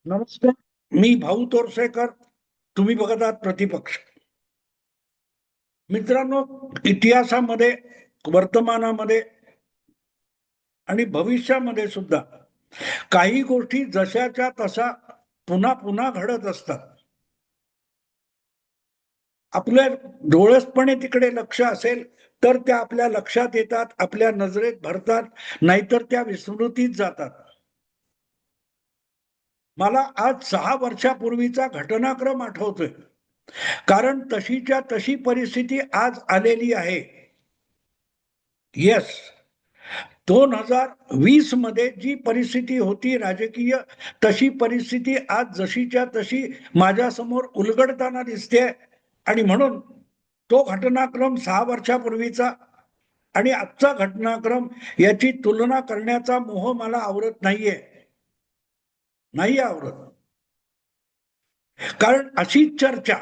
नमस्कार. मी भाऊ तोरसेकर. तुम्ही बघत आहात प्रतिपक्ष. मित्रांनो, इतिहासामध्ये, वर्तमानामध्ये आणि भविष्यामध्ये सुद्धा काही गोष्टी जशाच्या तसा पुन्हा पुन्हा घडत असतात. आपल्या डोळसपणे तिकडे लक्ष असेल तर त्या आपल्या लक्षात येतात, आपल्या नजरेत भरतात, नाहीतर त्या विस्मृतीत जातात. मला आज 6 वर्षापूर्वीचा घटनाक्रम आठवतोय, कारण तशीच्या तशी परिस्थिती आज आलेली आहे. येस, 2020 मध्ये जी परिस्थिती होती राजकीय, तशी परिस्थिती आज जशीच्या तशी माझ्या समोर उलगडताना दिसते. आणि म्हणून तो घटनाक्रम 6 वर्षापूर्वीचा आणि आजचा घटनाक्रम याची तुलना करण्याचा मोह मला आवरत नाहीये, नाही आवरत. कारण अशीच चर्चा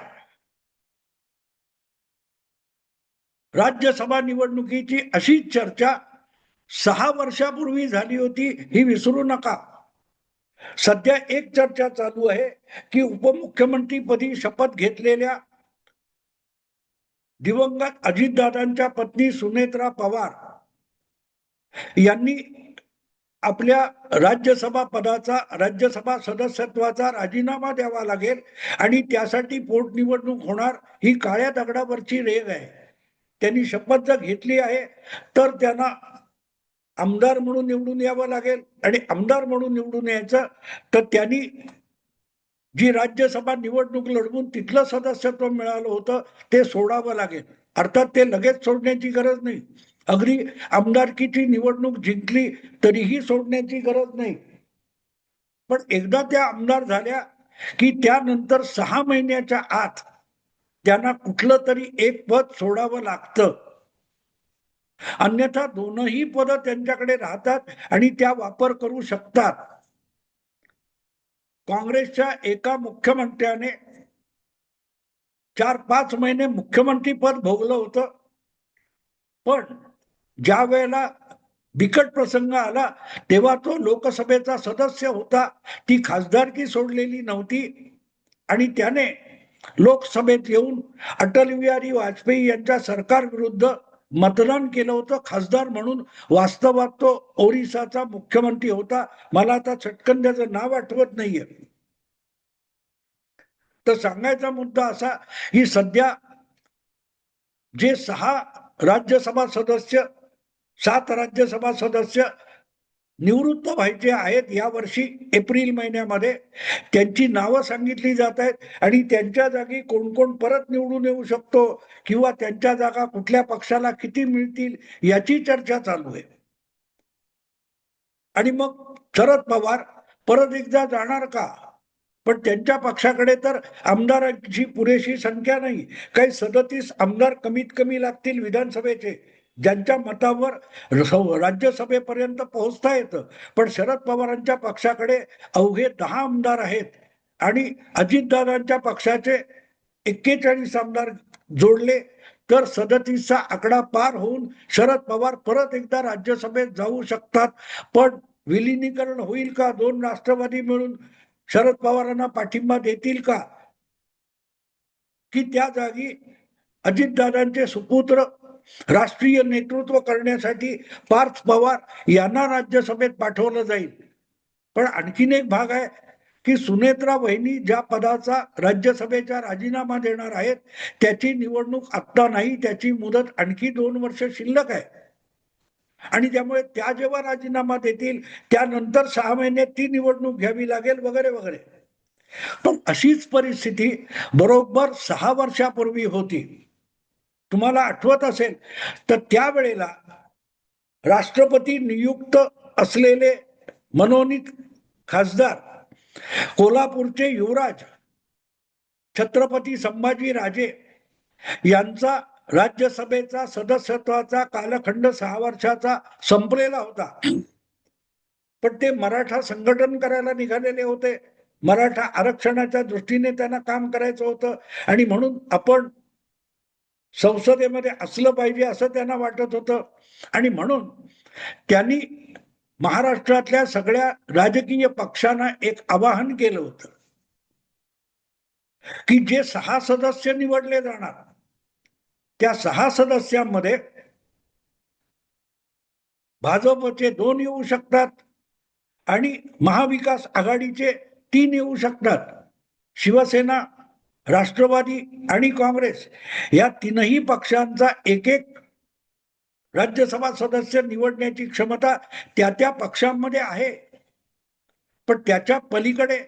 राज्यसभा निवडणुकीची, अशीच चर्चा 6 वर्षापूर्वी झाली होती, ही विसरू नका. सध्या एक चर्चा चालू आहे की उपमुख्यमंत्रीपदी शपथ घेतलेल्या दिवंगत अजितदादांच्या पत्नी सुनेत्रा पवार यांनी आपल्या राज्यसभा सदस्यत्वाचा राजीनामा द्यावा लागेल आणि त्यासाठी पोटनिवडणूक होणार, ही काळ्या दगडावरची रेघ आहे. त्यांनी शपथ जर घेतली आहे तर त्यांना आमदार म्हणून निवडून यावं लागेल, आणि आमदार म्हणून निवडून यायचं तर त्यांनी जी राज्यसभा निवडणूक लढवून तिथलं सदस्यत्व मिळालं होतं ते सोडावं लागेल. अर्थात ते लगेच सोडण्याची गरज नाही. अगदी आमदारकीची निवडणूक जिंकली तरीही सोडण्याची गरज नाही. पण एकदा त्या आमदार झाल्या की त्यानंतर 6 महिन्याच्या आत त्यांना कुठलं तरी एक पद सोडावं लागतं. अन्यथा दोनही पद त्यांच्याकडे राहतात आणि त्या वापर करू शकतात. काँग्रेसच्या एका मुख्यमंत्र्याने 4-5 महिने मुख्यमंत्री पद भोगलं होतं, पण ज्या वेळेला बिकट प्रसंग आला तेव्हा तो लोकसभेचा सदस्य होता, ती खासदारकी सोडलेली नव्हती, आणि त्याने लोकसभेत येऊन अटल बिहारी वाजपेयी यांच्या सरकार विरुद्ध मतदान केलं होतं खासदार म्हणून. वास्तवात तो ओरिसाचा मुख्यमंत्री होता. मला आता चटकन त्याचं नाव आठवत नाहीये. तर सांगायचा मुद्दा असा की सध्या जे 6 राज्यसभा सदस्य, 7 राज्यसभा सदस्य निवृत्त व्हायचे आहेत या वर्षी एप्रिल महिन्यामध्ये, त्यांची नावं सांगितली जात आहेत आणि त्यांच्या जागी कोण कोण परत निवडून येऊ शकतो किंवा त्यांच्या जागा कुठल्या पक्षाला किती मिळतील याची चर्चा चालू आहे. आणि मग शरद पवार परत एकदा जाणार का? पण त्यांच्या पक्षाकडे तर आमदारांची पुरेशी संख्या नाही. काही 37 आमदार कमीत कमी लागतील विधानसभेचे, ज्यांच्या मतावर राज्यसभेपर्यंत पोहोचता येतं. पण शरद पवारांच्या पक्षाकडे अवघे 10 आमदार आहेत आणि अजितदादांच्या पक्षाचे 41 आमदार जोडले तर 37चा आकडा पार होऊन शरद पवार परत एकदा राज्यसभेत जाऊ शकतात. पण विलिनीकरण होईल का? 2 राष्ट्रवादी मिळून शरद पवारांना पाठिंबा देतील का? की त्या जागी अजितदादांचे सुपुत्र राष्ट्रीय नेतृत्व करण्यासाठी पार्थ पवार यांना राज्यसभेत पाठवलं जाईल. पण आणखीन एक भाग आहे की सुनेत्रा वहिनी ज्या पदाचा राज्यसभेचा राजीनामा देणार आहेत त्याची निवडणूक आत्ता नाही, त्याची मुदत आणखी 2 वर्ष शिल्लक आहे. आणि त्यामुळे त्या जेव्हा राजीनामा देतील त्यानंतर 6 महिन्यात ती निवडणूक घ्यावी लागेल, वगैरे वगैरे. पण अशीच परिस्थिती बरोबर 6 वर्षापूर्वी होती. तुम्हाला आठवत असेल तर त्यावेळेला राष्ट्रपती नियुक्त असलेले मनोनीत खासदार कोल्हापूरचे युवराज छत्रपती संभाजी राजे यांचा राज्यसभेचा सदस्यत्वाचा कालखंड 6 वर्षाचा संपलेला होता. पण ते मराठा संघटन करायला निघालेले होते. मराठा आरक्षणाच्या दृष्टीने त्यांना काम करायचं होतं आणि म्हणून आपण संसदेमध्ये असलं पाहिजे असं त्यांना वाटत होतं. आणि म्हणून त्यांनी महाराष्ट्रातल्या सगळ्या राजकीय पक्षांना एक आवाहन केलं होतं की जे 6 सदस्य निवडले जाणार त्या 6 सदस्यांमध्ये भाजपचे 2 येऊ शकतात आणि महाविकास आघाडीचे 3 येऊ शकतात. शिवसेना, राष्ट्रवादी आणि काँग्रेस या तीनही पक्षांचा एक एक राज्यसभा सदस्य निवडण्याची क्षमता त्या त्या पक्षांमध्ये आहे. पण त्याच्या पलीकडे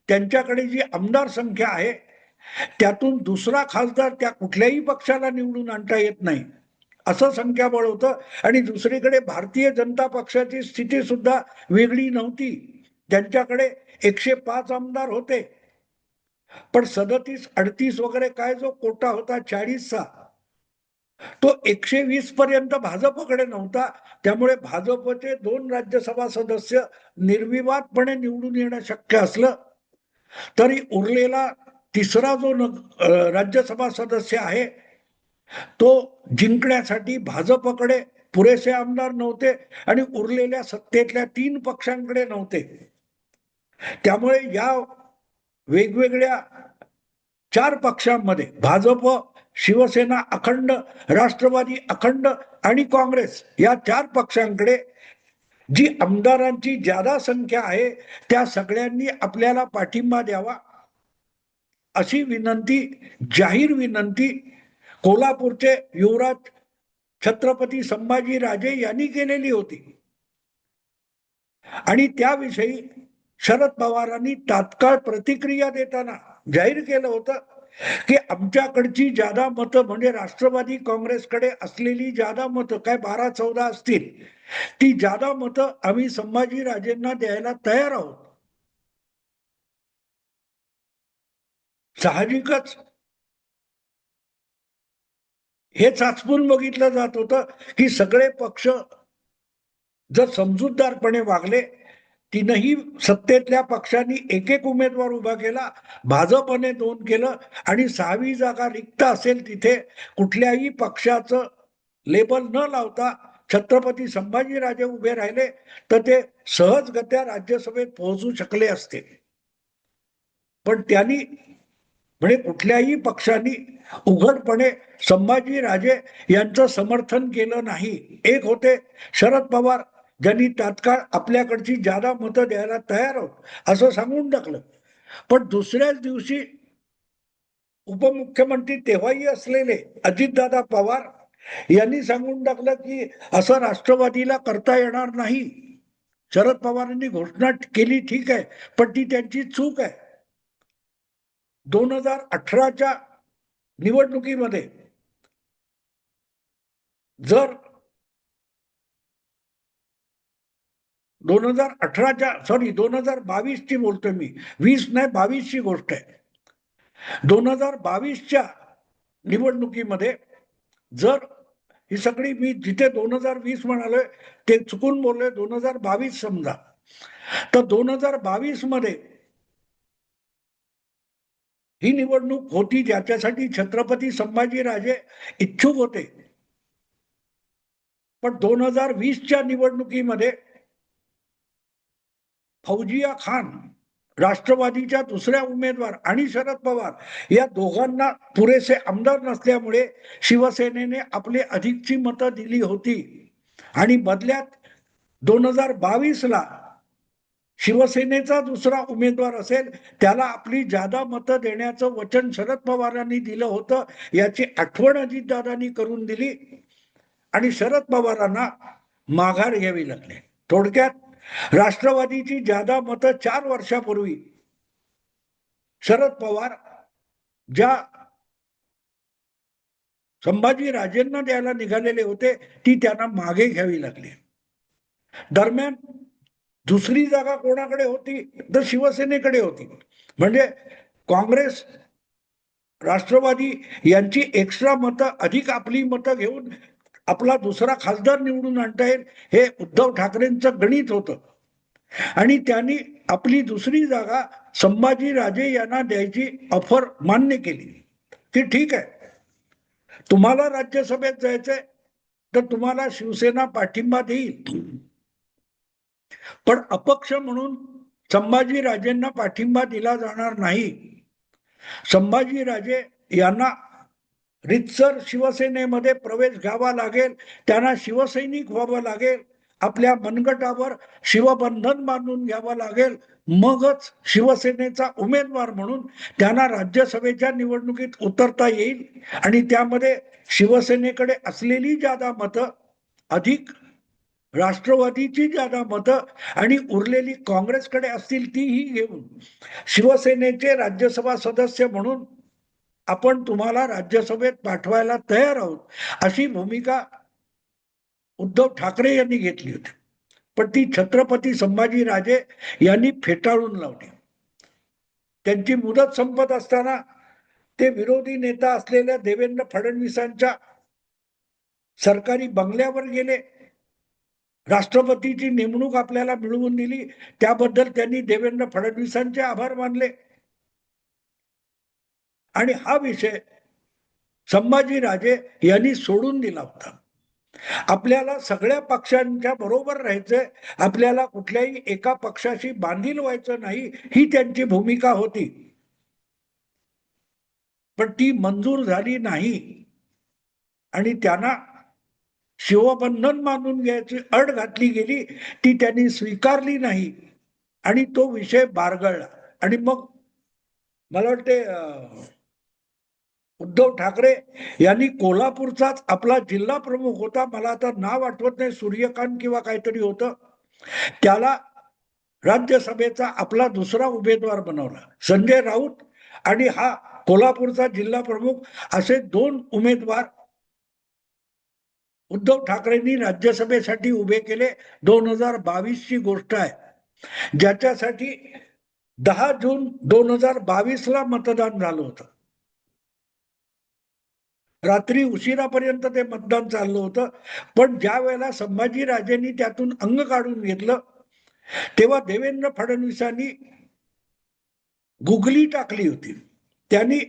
त्यांच्याकडे जी आमदार संख्या आहे त्यातून दुसरा खासदार त्या कुठल्याही पक्षाला निवडून आणता येत नाही असं संख्याबळ होतं. आणि दुसरीकडे भारतीय जनता पक्षाची स्थिती सुद्धा वेगळी नव्हती. त्यांच्याकडे 105 आमदार होते, पण 37-38 वगैरे काय जो कोटा होता 40चा तो 120 पर्यंत भाजपकडे नव्हता. त्यामुळे भाजपचे 2 राज्यसभा सदस्य निर्विवादपणे निवडून येणं शक्य असलं तरी उरलेला तिसरा जो राज्यसभा सदस्य आहे तो जिंकण्यासाठी भाजपकडे पुरेसे आमदार नव्हते आणि उरलेल्या सत्तेतल्या 3 पक्षांकडे नव्हते. त्यामुळे या वेगवेगळ्या 4 पक्षांमध्ये भाजप, शिवसेना अखंड, राष्ट्रवादी अखंड आणि काँग्रेस या 4 पक्षांकडे जी आमदारांची ज्यादा संख्या आहे त्या सगळ्यांनी आपल्याला पाठिंबा द्यावा अशी विनंती, जाहीर विनंती कोल्हापूरचे युवराज छत्रपती संभाजी राजे यांनी केलेली होती. आणि त्याविषयी शरद पवारांनी तात्काळ प्रतिक्रिया देताना जाहीर केलं होतं की आमच्याकडची जादा मतं म्हणजे राष्ट्रवादी काँग्रेसकडे असलेली जादा मतं काय 12-14 असतील ती जादा मतं आम्ही संभाजी राजेंना द्यायला तयार आहोत. साहजिकच हे चाचपून बघितलं जात होतं की सगळे पक्ष जर समजूतदारपणे वागले, तीनही सत्तेतल्या पक्षांनी एक एक उमेदवार उभा केला, भाजपने 2 केलं आणि 6वी जागा रिक्त असेल तिथे कुठल्याही पक्षाचं लेबल न लावता छत्रपती संभाजीराजे उभे राहिले तर ते सहजगत्या राज्यसभेत पोहोचू शकले असते. पण त्यांनी म्हणजे कुठल्याही पक्षांनी उघडपणे संभाजीराजे यांचं समर्थन केलं नाही. एक होते शरद पवार ज्यांनी तात्काळ आपल्याकडची जादा मतं द्यायला तयार आहोत असं सांगून टाकलं. पण दुसऱ्याच दिवशी उपमुख्यमंत्री तेव्हाही असलेले अजितदादा पवार यांनी सांगून टाकलं की असं राष्ट्रवादीला करता येणार नाही. शरद पवारांनी घोषणा केली ठीक आहे, पण ती त्यांची चूक आहे. 2018च्या निवडणुकीमध्ये जर 2022ची बोलतोय मी, 20 नाही 22ची गोष्ट आहे. 2022च्या निवडणुकीमध्ये जर ही सगळी मी जिथे 2020 म्हणालोय ते चुकून बोललोय, 2022 समजा, तर 2022 मध्ये ही निवडणूक होती ज्याच्यासाठी छत्रपती संभाजीराजे इच्छुक होते. पण 2020च्या निवडणुकीमध्ये फौजिया खान राष्ट्रवादीच्या दुसऱ्या उमेदवार आणि शरद पवार या दोघांना पुरेसे आमदार नसल्यामुळे शिवसेनेने आपली अधिकची मतं दिली होती आणि बदल्यात 2022ला शिवसेनेचा दुसरा उमेदवार असेल त्याला आपली जादा मतं देण्याचं वचन शरद पवारांनी दिलं होतं. याची आठवण अजितदादांनी करून दिली आणि शरद पवारांना माघार घ्यावी लागली. थोडक्यात राष्ट्रवादीची जादा मतं 4 वर्षापूर्वी शरद पवार ज्या संभाजी राजेंना द्यायला निघालेले होते ती त्यांना मागे घ्यावी लागली. दरम्यान दुसरी जागा कोणाकडे होती तर शिवसेनेकडे होती. म्हणजे काँग्रेस, राष्ट्रवादी यांची एक्स्ट्रा मतं अधिक आपली मतं घेऊन आपला दुसरा खासदार निवडून आणता येईल हे उद्धव ठाकरेंचं गणित होतं आणि त्यांनी आपली दुसरी जागा संभाजीराजे यांना द्यायची ऑफर मान्य केली की ठीक आहे, तुम्हाला राज्यसभेत जायचंय तर तुम्हाला शिवसेना पाठिंबा देईल, पण अपक्ष म्हणून संभाजीराजेंना पाठिंबा दिला जाणार नाही. संभाजीराजे यांना रितसर शिवसेनेमध्ये प्रवेश घ्यावा लागेल, त्यांना शिवसैनिक व्हावं लागेल, आपल्या मनगटावर शिवबंधन बांधून घ्यावं लागेल, मगच शिवसेनेचा उमेदवार म्हणून त्यांना राज्यसभेच्या निवडणुकीत उतरता येईल. आणि त्यामध्ये शिवसेनेकडे असलेली जादा मतं अधिक राष्ट्रवादीची जादा मतं आणि उरलेली काँग्रेसकडे असतील तीही घेऊन शिवसेनेचे राज्यसभा सदस्य म्हणून आपण तुम्हाला राज्यसभेत पाठवायला तयार आहोत, अशी भूमिका उद्धव ठाकरे यांनी घेतली होती. पण ती छत्रपती संभाजीराजे यांनी फेटाळून लावली. त्यांची मुदत संपत असताना ते विरोधी नेता असलेल्या देवेंद्र फडणवीसांच्या सरकारी बंगल्यावर गेले. राष्ट्रपतीची नेमणूक आपल्याला मिळवून दिली, त्याबद्दल त्यांनी देवेंद्र फडणवीसांचे आभार मानले. आणि हा विषय संभाजीराजे यांनी सोडून दिला होता. आपल्याला सगळ्या पक्षांच्या बरोबर राहायचंय, आपल्याला कुठल्याही एका पक्षाशी बांधील व्हायचं नाही, ही त्यांची भूमिका होती. पण ती मंजूर झाली नाही आणि त्यांना शिवबंधन मानून घ्यायची अट घातली गेली, ती त्यांनी स्वीकारली नाही आणि तो विषय बारगळला. आणि मग मला वाटते उद्धव ठाकरे यांनी कोल्हापूरचाच आपला जिल्हा प्रमुख होता, मला आता नाव आठवत नाही, सूर्यकांत किंवा काहीतरी होतं, त्याला राज्यसभेचा आपला दुसरा उमेदवार बनवला. संजय राऊत आणि हा कोल्हापूरचा जिल्हा प्रमुख असे दोन उमेदवार उद्धव ठाकरेंनी राज्यसभेसाठी उभे केले. 2022 ची गोष्ट आहे, ज्याच्यासाठी 10 जून 2022 ला मतदान झालं होतं. रात्री उशिरापर्यंत ते मतदान चाललं होतं. पण ज्या वेळेला संभाजीराजेंनी त्यातून अंग काढून घेतलं, तेव्हा देवेंद्र फडणवीसांनी गुगली टाकली होती. त्यांनी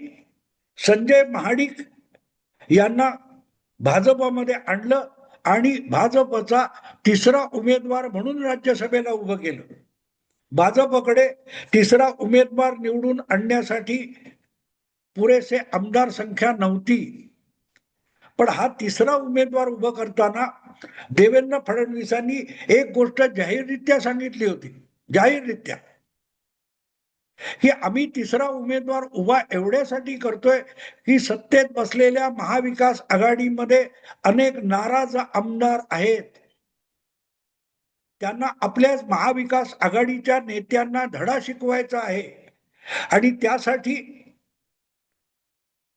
संजय महाडिक यांना भाजपमध्ये आणलं आणि भाजपचा तिसरा उमेदवार म्हणून राज्यसभेला उभं केलं. भाजपकडे तिसरा उमेदवार निवडून आणण्यासाठी पुरेसे आमदार संख्या नव्हती. पण हा तिसरा उमेदवार उभं करताना देवेंद्र फडणवीसांनी एक गोष्ट जाहीररित्या सांगितली होती, जाहीररित्या, की आम्ही तिसरा उमेदवार उभा एवढ्यासाठी करतोय की सत्तेत बसलेल्या महाविकास आघाडीमध्ये अनेक नाराज आमदार आहेत, त्यांना आपल्या महाविकास आघाडीच्या नेत्यांना धडा शिकवायचा आहे आणि त्यासाठी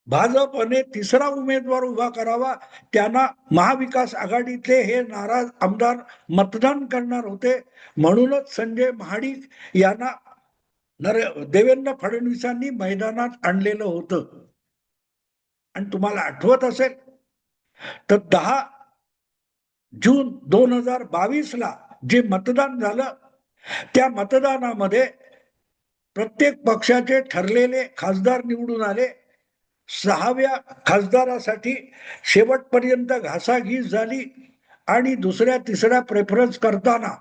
भाजपने तिसरा उमेदवार उभा करावा. त्यांना महाविकास आघाडीतले हे नाराज आमदार मतदान करणार होते, म्हणूनच संजय महाडिक यांना देवेंद्र फडणवीसांनी मैदानात आणलेलं होतं. आणि तुम्हाला आठवत असेल तर 10 जून 2022 ला जे मतदान झालं, त्या मतदानामध्ये प्रत्येक पक्षाचे ठरलेले खासदार निवडून आले. 6व्या खासदारासाठी शेवटपर्यंत घासाघीस झाली आणि दुसऱ्या तिसऱ्या प्रेफरन्स करताना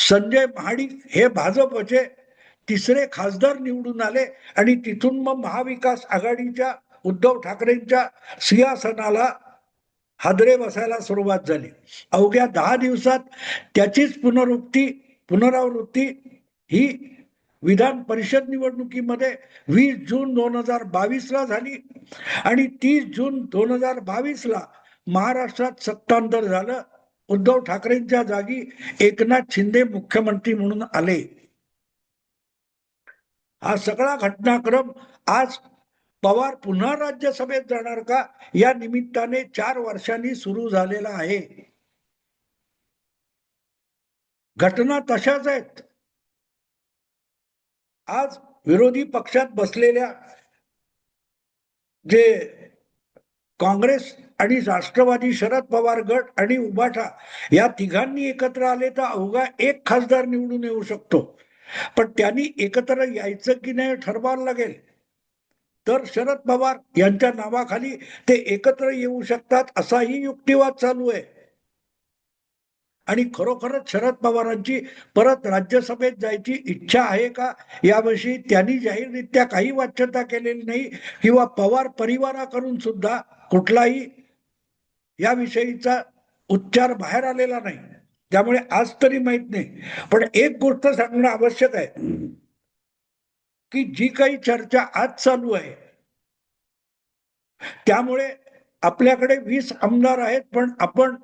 संजय महाडिक हे भाजपचे तिसरे खासदार निवडून आले आणि तिथून मग महाविकास आघाडीच्या उद्धव ठाकरेंच्या सिंहासनाला हादरे बसायला सुरुवात झाली. अवघ्या 10 दिवसात त्याचीच पुनरावृत्ती ही विधान परिषद निवडणुकीमध्ये 20 जून 2022 ला झाली आणि 30 जून 2022 ला महाराष्ट्रात सत्तांतर झालं. उद्धव ठाकरेंच्या जागी एकनाथ शिंदे मुख्यमंत्री म्हणून आले. हा सगळा घटनाक्रम आज पवार पुन्हा राज्यसभेत जाणार का, या निमित्ताने 4 वर्षांनी सुरू झालेला आहे. घटना तशाच आहेत. आज विरोधी पक्षात बसलेल्या जे काँग्रेस आणि राष्ट्रवादी, शरद पवार गट आणि उबाठा या तिघांनी एकत्र आले तर अवघा एक खासदार निवडून येऊ शकतो. पण त्यांनी एकत्र यायचं की नाही ठरवायला लागेल. तर शरद पवार यांच्या नावाखाली ते एकत्र येऊ शकतात असाही युक्तिवाद चालू आहे. आणि खरोखरच शरद पवारांची परत राज्यसभेत जायची इच्छा आहे का, याविषयी त्यांनी जाहीररित्या काही वाच्यता केलेली नाही किंवा पवार परिवाराकडून सुद्धा कुठलाही याविषयीचा उच्चार बाहेर आलेला नाही. त्यामुळे आज तरी माहित नाही. पण एक गोष्ट सांगणं आवश्यक आहे की जी काही चर्चा आज चालू आहे त्यामुळे आपल्याकडे 20 आमदार आहेत, पण आपण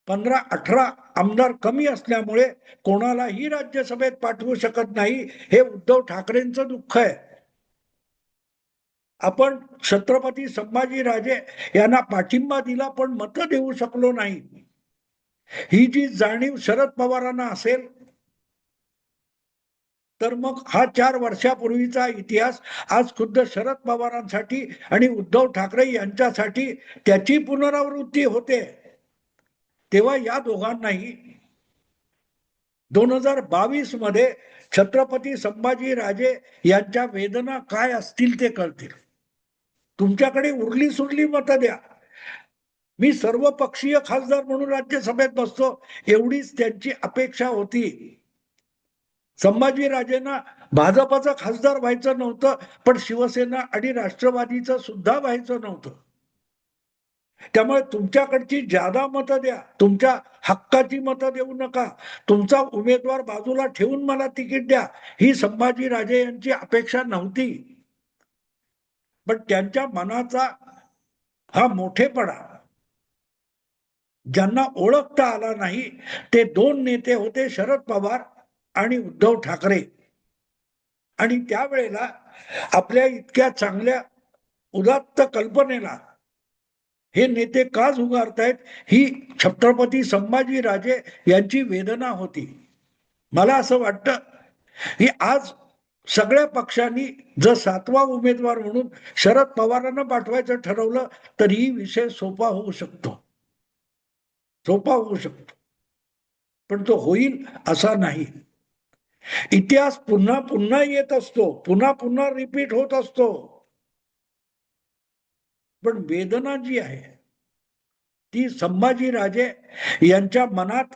15-18 आमदार कमी असल्यामुळे कोणालाही राज्यसभेत पाठवू शकत नाही. हे उद्धव ठाकरेंचं दुःख आहे. आपण छत्रपती संभाजीराजे यांना पाठिंबा दिला पण मतं देऊ शकलो नाही. ही जी जाणीव शरद पवारांना असेल तर मग हा 4 वर्षापूर्वीचा इतिहास आज खुद्द शरद पवारांसाठी आणि उद्धव ठाकरे यांच्यासाठी त्याची पुनरावृत्ती होते. तेव्हा या दोघांनाही 2022 मध्ये छत्रपती संभाजीराजे यांच्या वेदना काय असतील ते कळतील. तुमच्याकडे उरली सुरली मतं द्या. मी सर्व पक्षीय खासदार म्हणून राज्यसभेत बसतो एवढीच त्यांची अपेक्षा होती. संभाजीराजेंना भाजपाचा खासदार व्हायचं नव्हतं, पण शिवसेना आणि राष्ट्रवादीचं सुद्धा व्हायचं नव्हतं. त्यामुळे तुमच्याकडची जादा मतं द्या, तुमच्या हक्काची मतं देऊ नका. तुमचा उमेदवार बाजूला ठेवून मला तिकीट द्या, ही संभाजीराजे यांची अपेक्षा नव्हती. पण त्यांच्या मनाचा हा मोठेपणा ज्यांना ओळखता आला नाही ते 2 नेते होते, शरद पवार आणि उद्धव ठाकरे. आणि त्यावेळेला आपल्या इतक्या चांगल्या उदात्त कल्पनेला हे नेते का झुगारतायत, ही छत्रपती संभाजीराजे यांची वेदना होती. मला असं वाटतं की आज सगळ्या पक्षांनी जर 7वा उमेदवार म्हणून शरद पवारांना पाठवायचं ठरवलं तर ही विषय सोपा होऊ शकतो. सोपा होऊ शकतो. पण तो होईल असा नाही. इतिहास पुन्हा पुन्हा येत असतो, पुन्हा पुन्हा रिपीट होत असतो. पण वेदना जी आहे ती संभाजीराजे यांच्या मनात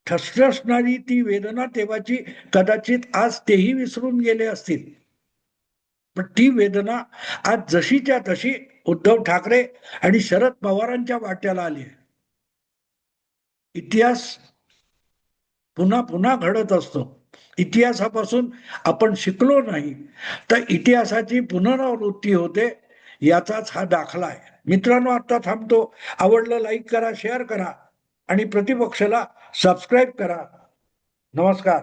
ठसठसणारी ती वेदना तेव्हाची कदाचित आज तेही विसरून गेले असतील. पण ती वेदना आज जशीच्या तशी उद्धव ठाकरे आणि शरद पवारांच्या वाट्याला आली. इतिहास पुन्हा पुन्हा घडत असतो. इतिहासापासून आपण शिकलो नाही तर इतिहासाची पुनरावृत्ती होते, याचाच हा दाखला आहे. मित्रांनो, आता थांबतो. आवडलं लाईक करा, शेअर करा आणि प्रतिपक्षाला सबस्क्राईब करा. नमस्कार.